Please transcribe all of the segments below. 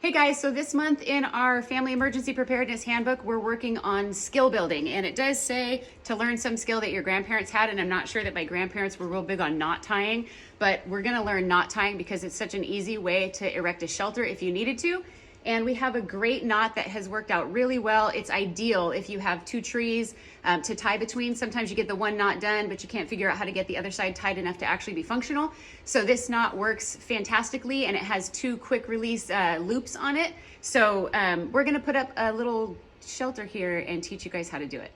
Hey guys, so this month in our Family Emergency Preparedness Handbook, we're working on skill building. And it does say to learn some skill that your grandparents had, and I'm not sure that my grandparents were real big on knot tying, but we're gonna learn knot tying because it's such an easy way to erect a shelter if you needed to. And we have a great knot that has worked out really well. It's ideal if you have two trees to tie between. Sometimes you get the one knot done, but you can't figure out how to get the other side tied enough to actually be functional. So this knot works fantastically, and it has two quick release loops on it. So we're gonna put up a little shelter here and teach you guys how to do it.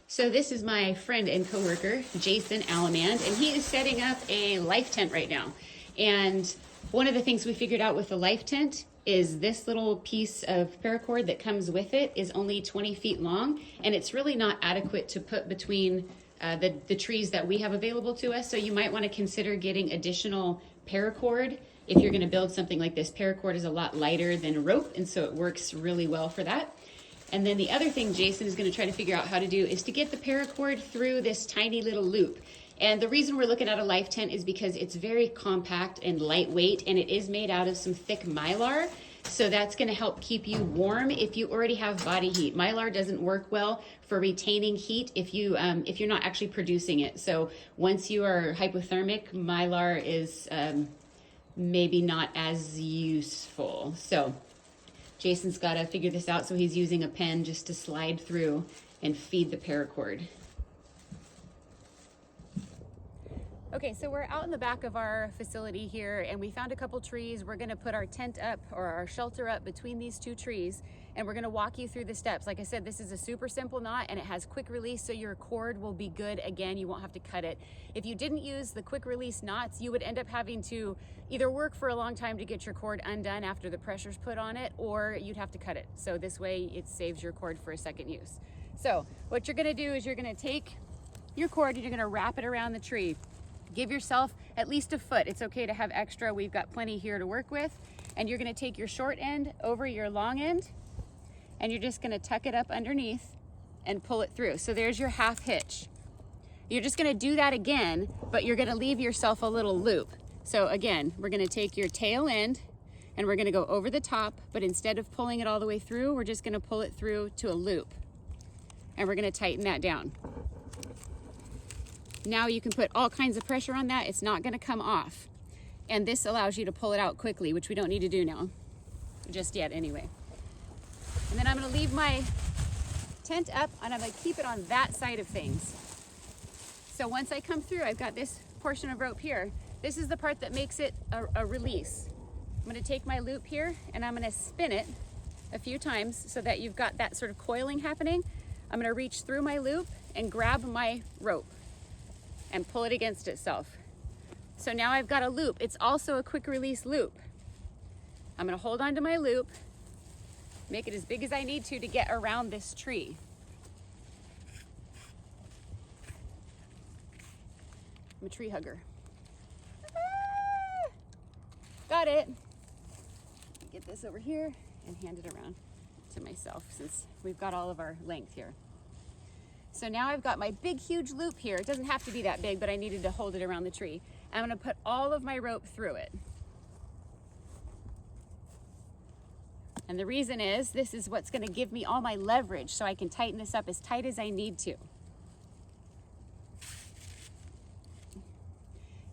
So this is my friend and coworker, Jason Alamand, and he is setting up a life tent right now. And one of the things we figured out with the life tent is this little piece of paracord that comes with it is only 20 feet long, and it's really not adequate to put between the trees that we have available to us. So you might want to consider getting additional paracord if you're going to build something like this. Paracord is a lot lighter than rope, and so it works really well for that. And then the other thing Jason is going to try to figure out how to do is to get the paracord through this tiny little loop. And the reason we're looking at a life tent is because it's very compact and lightweight, and it is made out of some thick mylar. So that's going to help keep you warm if you already have body heat. Mylar doesn't work well for retaining heat if you're not actually producing it. So once you are hypothermic, mylar is maybe not as useful. So Jason's got to figure this out. So he's using a pen just to slide through and feed the paracord. Okay, so we're out in the back of our facility here, and we found a couple trees. We're gonna put our tent up, or our shelter up, between these two trees, and we're gonna walk you through the steps. Like I said, this is a super simple knot, and it has quick release, so your cord will be good. Again, you won't have to cut it. If you didn't use the quick release knots, you would end up having to either work for a long time to get your cord undone after the pressure's put on it, or you'd have to cut it. So this way, it saves your cord for a second use. So what you're gonna do is you're gonna take your cord and you're gonna wrap it around the tree. Give yourself at least a foot. It's okay to have extra. We've got plenty here to work with. And you're gonna take your short end over your long end, and you're just gonna tuck it up underneath and pull it through. So there's your half hitch. You're just gonna do that again, but you're gonna leave yourself a little loop. So again, we're gonna take your tail end and we're gonna go over the top, but instead of pulling it all the way through, we're just gonna pull it through to a loop. And we're gonna tighten that down. Now you can put all kinds of pressure on that. It's not gonna come off. And this allows you to pull it out quickly, which we don't need to do now, just yet anyway. And then I'm gonna leave my tent up, and I'm gonna keep it on that side of things. So once I come through, I've got this portion of rope here. This is the part that makes it a release. I'm gonna take my loop here and I'm gonna spin it a few times so that you've got that sort of coiling happening. I'm gonna reach through my loop and grab my rope and pull it against itself. So now I've got a loop. It's also a quick release loop. I'm gonna hold on to my loop, make it as big as I need to get around this tree. I'm a tree hugger. Ah! Got it. Get this over here and hand it around to myself since we've got all of our length here. So now I've got my big, huge loop here. It doesn't have to be that big, but I needed to hold it around the tree. I'm gonna put all of my rope through it. And the reason is, this is what's gonna give me all my leverage so I can tighten this up as tight as I need to.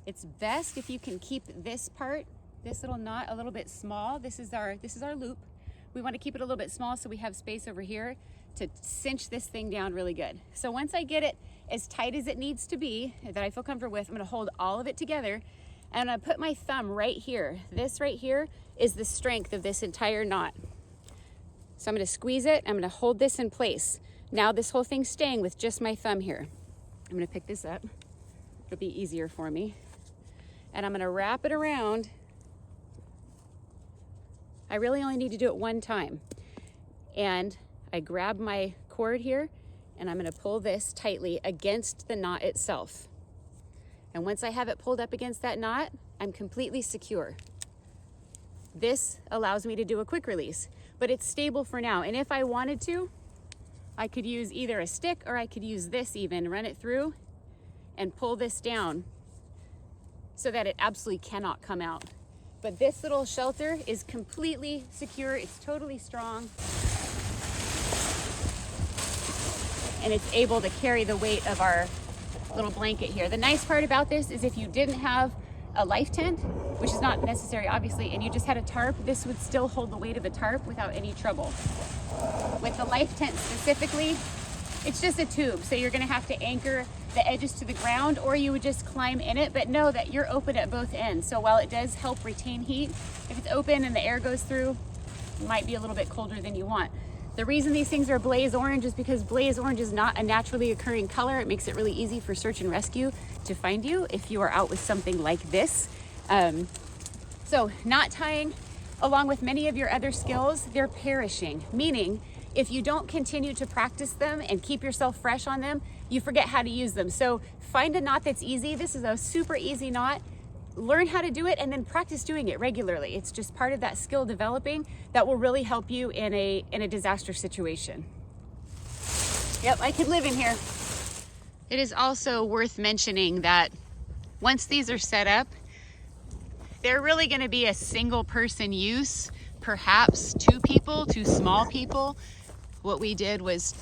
It's best if you can keep this part, this little knot, a little bit small. This is our loop. We wanna keep it a little bit small so we have space over here to cinch this thing down really good. So once I get it as tight as it needs to be, that I feel comfortable with, I'm gonna hold all of it together, and I'm gonna put my thumb right here. This right here is the strength of this entire knot. So I'm gonna squeeze it, I'm gonna hold this in place. Now this whole thing's staying with just my thumb here. I'm gonna pick this up. It'll be easier for me. And I'm gonna wrap it around. I really only need to do it one time. And I grab my cord here and I'm gonna pull this tightly against the knot itself. And once I have it pulled up against that knot, I'm completely secure. This allows me to do a quick release, but it's stable for now. And if I wanted to, I could use either a stick or I could use this even, run it through and pull this down so that it absolutely cannot come out. But this little shelter is completely secure. It's totally strong. And it's able to carry the weight of our little blanket here. The nice part about this is if you didn't have a life tent, which is not necessary obviously, and you just had a tarp, this would still hold the weight of the tarp without any trouble. With the life tent specifically, it's just a tube, so you're gonna have to anchor the edges to the ground, or you would just climb in it, but know that you're open at both ends. So while it does help retain heat, if it's open and the air goes through, it might be a little bit colder than you want. The reason these things are blaze orange is because blaze orange is not a naturally occurring color. It makes it really easy for search and rescue to find you if you are out with something like this. So knot tying, along with many of your other skills, they're perishing, meaning if you don't continue to practice them and keep yourself fresh on them, you forget how to use them. So find a knot that's easy. This is a super easy knot. Learn how to do it and then practice doing it regularly. It's just part of that skill developing that will really help you in a disaster situation. Yep, I could live in here. It is also worth mentioning that once these are set up, they're really going to be a single person use, perhaps two small people. What we did was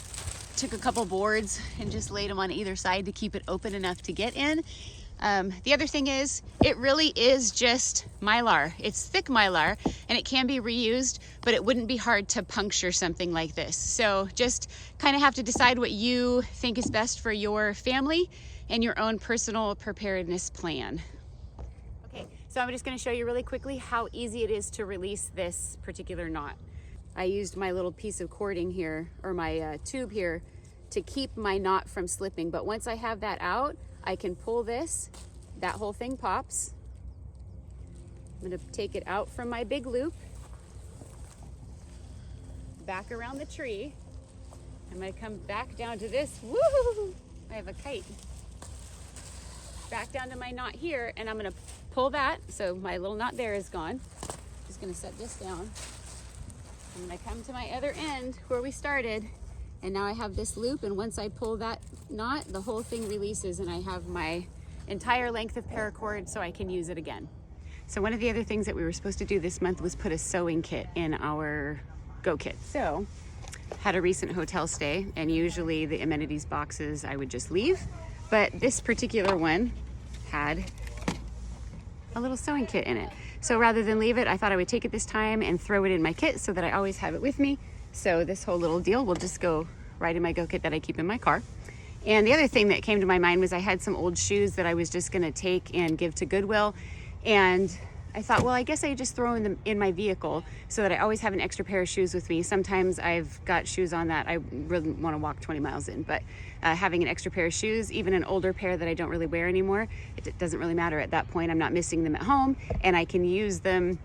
took a couple boards and just laid them on either side to keep it open enough to get in. The other thing is, it really is just mylar. It's thick mylar and it can be reused, but it wouldn't be hard to puncture something like this. So just kind of have to decide what you think is best for your family and your own personal preparedness plan. Okay, so I'm just going to show you really quickly how easy it is to release this particular knot. I used my little piece of cording here, or my tube here, to keep my knot from slipping. But once I have that out, I can pull this, that whole thing pops. I'm gonna take it out from my big loop, back around the tree. I'm gonna come back down to this, woo! I have a kite. Back down to my knot here, and I'm gonna pull that, so my little knot there is gone. Just gonna set this down. I'm gonna come to my other end where we started, and now I have this loop, and once I pull that knot, the whole thing releases and I have my entire length of paracord so I can use it again. So one of the other things that we were supposed to do this month was put a sewing kit in our Go Kit. So had a recent hotel stay, and usually the amenities boxes I would just leave, but this particular one had a little sewing kit in it. So rather than leave it, I thought I would take it this time and throw it in my kit so that I always have it with me. So this whole little deal will just go right in my Go Kit that I keep in my car. And the other thing that came to my mind was I had some old shoes that I was just gonna take and give to Goodwill. And I thought, well, I guess I just throw them in my vehicle so that I always have an extra pair of shoes with me. Sometimes I've got shoes on that I really wanna walk 20 miles in, but having an extra pair of shoes, even an older pair that I don't really wear anymore, it doesn't really matter at that point. I'm not missing them at home, and I can use them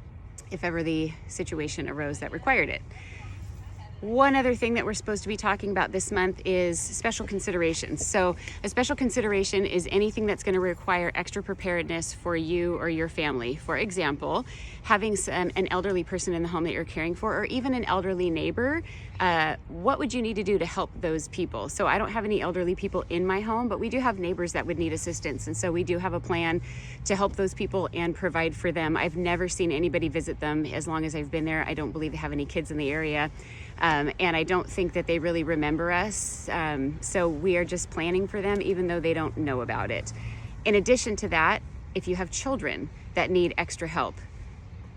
if ever the situation arose that required it. One other thing that we're supposed to be talking about this month is special considerations. So a special consideration is anything that's going to require extra preparedness for you or your family. For example, having an elderly person in the home that you're caring for, or even an elderly neighbor, what would you need to do to help those people? So I don't have any elderly people in my home, but we do have neighbors that would need assistance. And so we do have a plan to help those people and provide for them. I've never seen anybody visit them as long as I've been there. I don't believe they have any kids in the area. And I don't think that they really remember us. So we are just planning for them, even though they don't know about it. In addition to that, if you have children that need extra help,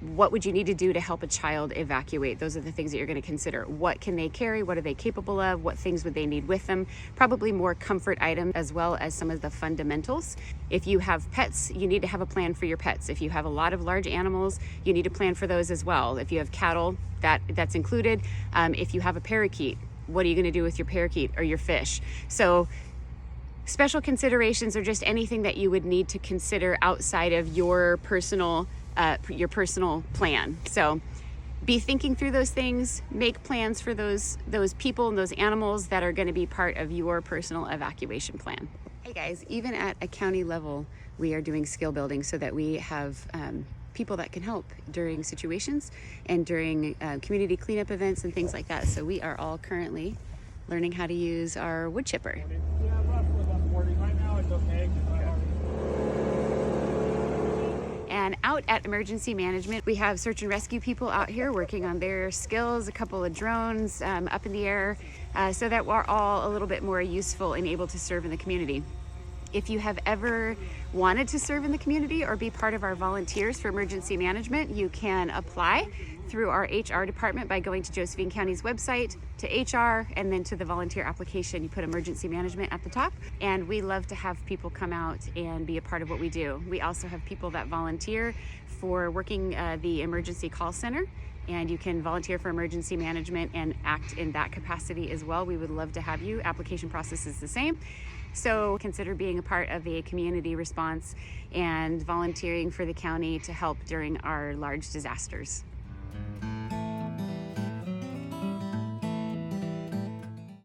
what would you need to do to help a child evacuate? Those are the things that you're going to consider. What can they carry? What are they capable of? What things would they need with them? Probably more comfort items as well as some of the fundamentals. If you have pets, you need to have a plan for your pets. If you have a lot of large animals, you need to plan for those as well. If you have cattle, that's included. If you have a parakeet, what are you going to do with your parakeet or your fish? So special considerations are just anything that you would need to consider outside of your personal plan. So be thinking through those things, make plans for those people and those animals that are going to be part of your personal evacuation plan. Hey guys, even at a county level, we are doing skill building so that we have people that can help during situations and during community cleanup events and things like that. So we are all currently learning how to use our wood chipper. Yeah, roughly about 40. Right now it's okay. And out at emergency management, we have search and rescue people out here working on their skills, a couple of drones up in the air, so that we're all a little bit more useful and able to serve in the community. If you have ever wanted to serve in the community or be part of our volunteers for emergency management, you can apply through our HR department by going to Josephine County's website, to HR, and then to the volunteer application. You put emergency management at the top, and we love to have people come out and be a part of what we do. We also have people that volunteer for working the emergency call center, and you can volunteer for emergency management and act in that capacity as well. We would love to have you. Application process is the same. So consider being a part of a community response and volunteering for the county to help during our large disasters.